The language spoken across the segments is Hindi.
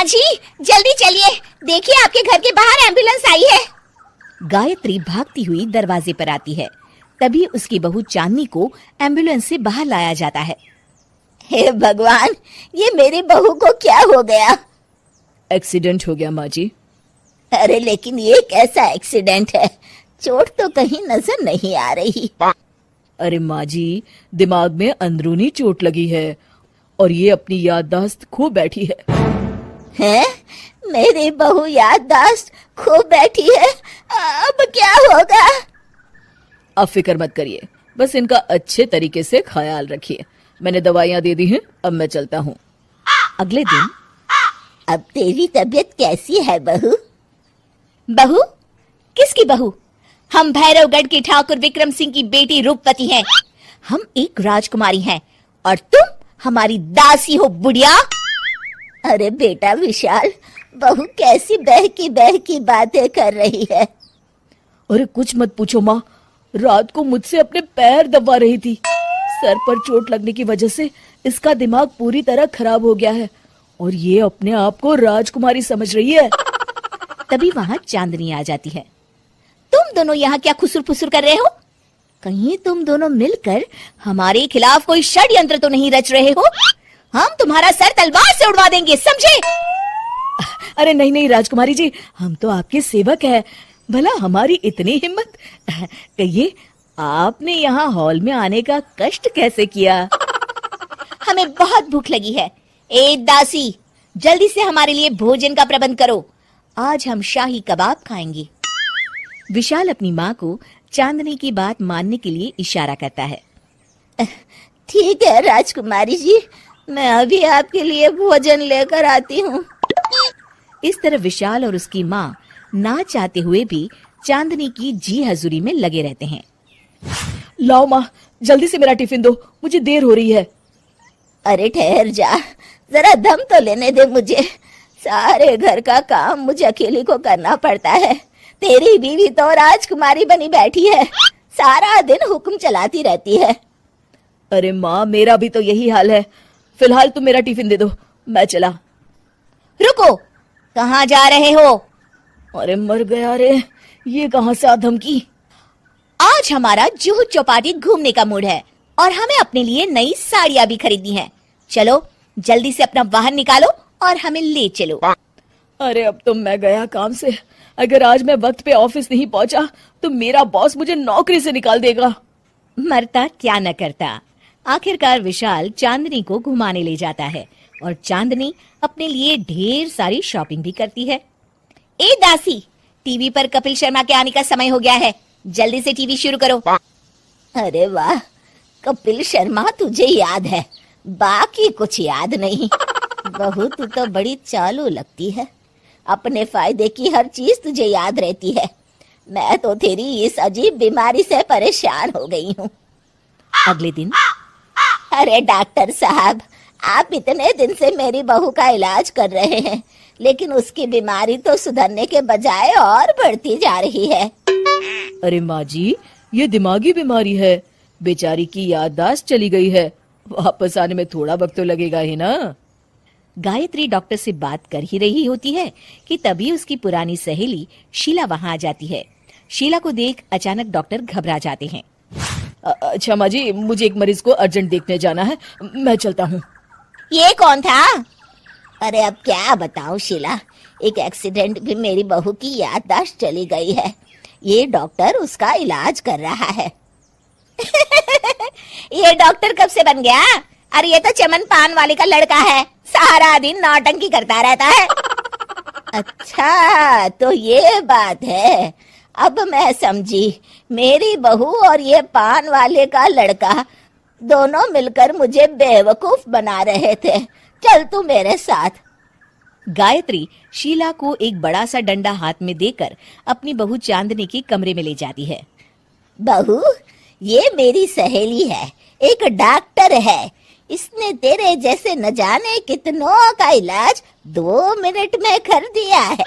जी जल्दी चलिए, देखिए आपके घर के बाहर एम्बुलेंस आई है। गायत्री भागती हुई दरवाजे पर आती है। तभी उसकी बहू चांदनी को एम्बुलेंस से बाहर लाया जाता है। हे भगवान, ये मेरी बहू को क्या हो गया? एक्सीडेंट हो गया माँ जी। अरे लेकिन ये कैसा एक्सीडेंट है? चोट तो कहीं नजर नहीं आ रही। अरे माँ जी, दिमाग में अंदरूनी चोट लगी है और ये अपनी याददाश्त खो बैठी है। हैं? मेरी बहू याददाश्त खो बैठी है, अब क्या होगा? आप फिक्र मत करिए, बस इनका अच्छे तरीके से ख्याल रखिए। मैंने दवाइयाँ दे दी हैं, अब मैं चलता हूँ। अगले दिन अब तेरी तबीयत कैसी है बहू? बहू? किसकी बहू? हम भैरवगढ़ के ठाकुर विक्रम सिंह की बेटी रूपवती हैं। हम एक राजकुमारी हैं और तुम हमारी दासी हो बुढ़िया। अरे बेटा विशाल, बहू कैसी बहकी बातें कर रही है। अरे कुछ मत पूछो माँ, रात को मुझसे अपने पैर दबा रही थी। सर पर चोट लगने की वजह से इसका दिमाग पूरी तरह खराब हो गया है और ये अपने आप को राजकुमारी समझ रही है। तभी वहाँ चांदनी आ जाती है। तुम दोनों यहाँ क्या खुसुर फुसुर कर रहे हो? कहीं तुम दोनों मिलकर हमारे खिलाफ कोई षड्यंत्र तो नहीं रच रहे हो? हम तुम्हारा सर तलवार से उड़वा देंगे, समझे? अरे नहीं नहीं राजकुमारी जी, हम तो आपके सेवक हैं। भला हमारी इतनी हिम्मत? कहिए, आपने यहाँ हॉल में आने का कष्ट कैसे किया? हमें बहुत भूख लगी है। ए दासी, जल्दी से हमारे लिए भोजन का प्रबंध करो। आज हम शाही कबाब खाएंगे। विशाल अपनी माँ को चांदनी की बात मानने के लिए इशारा करता है। ठीक है राजकुमारी जी, मैं अभी आपके लिए भोजन लेकर आती हूँ। इस तरह विशाल और उसकी माँ ना चाहते हुए भी चांदनी की जी हजूरी में लगे रहते हैं। लाओ माँ, जल्दी से मेरा टिफिन दो, मुझे देर हो रही है। अरे ठहर जा, जरा दम तो लेने दे मुझे। सारे घर का काम मुझे अकेली को करना पड़ता है। तेरी बीवी तो राजकुमारी बनी बैठी है, सारा दिन हुक्म चलाती रहती है। अरे माँ, मेरा भी तो यही हाल है। फिलहाल तुम मेरा टिफिन दे दो, मैं चला। रुको, कहाँ जा रहे हो? अरे मर गया रे, ये कहाँ से आ धमकी? आज हमारा जुहू चौपाटी घूमने का मूड है और हमें अपने लिए नई साड़ियाँ भी खरीदनी है। चलो जल्दी से अपना वाहन निकालो और हमें ले चलो। अरे अब तो मैं गया काम से। अगर आज मैं वक्त पे ऑफिस नहीं पहुंचा तो मेरा बॉस मुझे नौकरी से निकाल देगा। मरता क्या न करता। आखिरकार विशाल चांदनी को घुमाने ले जाता है और चांदनी अपने लिए ढेर सारी शॉपिंग भी करती है। ए दासी, टीवी पर कपिल शर्मा के आने का समय हो गया है, जल्दी से टीवी शुरू करो। अरे वाह, कपिल शर्मा तुझे याद है, बाकी कुछ याद नहीं। बहू तू तो बड़ी चालू लगती है, अपने फायदे की हर चीज तुझे याद रहती है। मैं तो तेरी इस अजीब बीमारी से परेशान हो गई हूँ। अगले दिन, अरे डॉक्टर साहब, आप इतने दिन से मेरी बहू का इलाज कर रहे हैं, लेकिन उसकी बीमारी तो सुधरने के बजाय और बढ़ती जा रही है। अरे माँ जी, ये दिमागी बीमारी है, बेचारी की याददाश्त चली गई है, वापस आने में थोड़ा वक्त तो लगेगा ही ना। गायत्री डॉक्टर से बात कर ही रही होती है कि तभी उसकी पुरानी सहेली शीला वहां आ जाती है। शीला को देख अचानक डॉक्टर घबरा जाते हैं। अच्छा माँ जी, मुझे एक मरीज को अर्जेंट देखने जाना है, मैं चलता हूँ। ये कौन था? अरे अब क्या बताऊं शीला, एक एक्सीडेंट में मेरी बहू की याददाश्त चली गई है। ये डॉक्टर उसका इलाज कर रहा है। ये डॉक्टर कब से बन गया? अरे ये तो चमन पान वाले का लड़का है, सारा दिन नौटंकी करता रहता है। अच्छा तो ये बात है, अब मैं समझी। मेरी बहू और ये पान वाले का लड़का दोनों मिलकर मुझे बेवकूफ बना रहे थे। चल तू मेरे साथ। गायत्री शीला को एक बड़ा सा डंडा हाथ में देकर अपनी बहू चांदनी के कमरे में ले जाती है। बहू, ये मेरी सहेली है, एक डॉक्टर है। इसने तेरे जैसे न जाने कितनों का इलाज 2 मिनट में कर दिया है।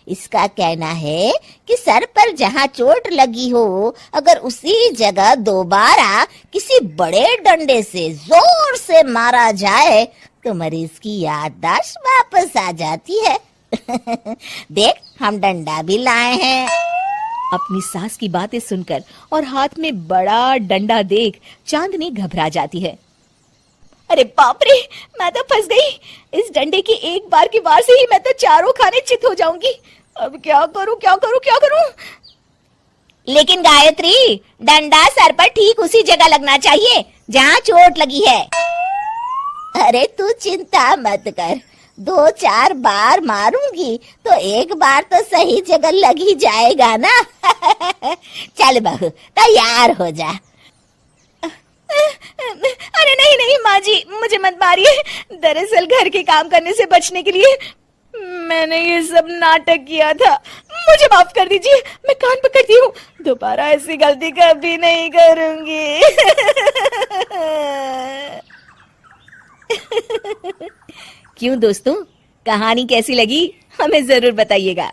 इसका कहना है कि सर पर जहाँ चोट लगी हो, अगर उसी जगह दोबारा किसी बड़े डंडे से जोर से मारा जाए तो मरीज की याददाश्त वापस आ जाती है। देख, हम डंडा भी लाए हैं। अपनी सास की बातें सुनकर और हाथ में बड़ा डंडा देख चांदनी घबरा जाती है। अरे बाप रे, मैं तो फंस गई। इस डंडे की एक बार की वार से ही मैं तो चारों खाने चित हो जाऊंगी। अब क्या करूं, क्या करूं, क्या करूं? लेकिन गायत्री, डंडा सर पर ठीक उसी जगह लगना चाहिए जहाँ चोट लगी है। अरे तू चिंता मत कर, 2-4 बार मारूंगी तो एक बार तो सही जगह लग ही जाएगा ना। चल बहू, तैयार हो जा। अरे नहीं नहीं माँ जी, मुझे मत मारिए। दरअसल घर के काम करने से बचने के लिए मैंने ये सब नाटक किया था। मुझे माफ कर दीजिए, मैं कान पकड़ती हूँ। दोबारा ऐसी गलती कभी नहीं करूंगी। क्यों दोस्तों, कहानी कैसी लगी हमें जरूर बताइएगा।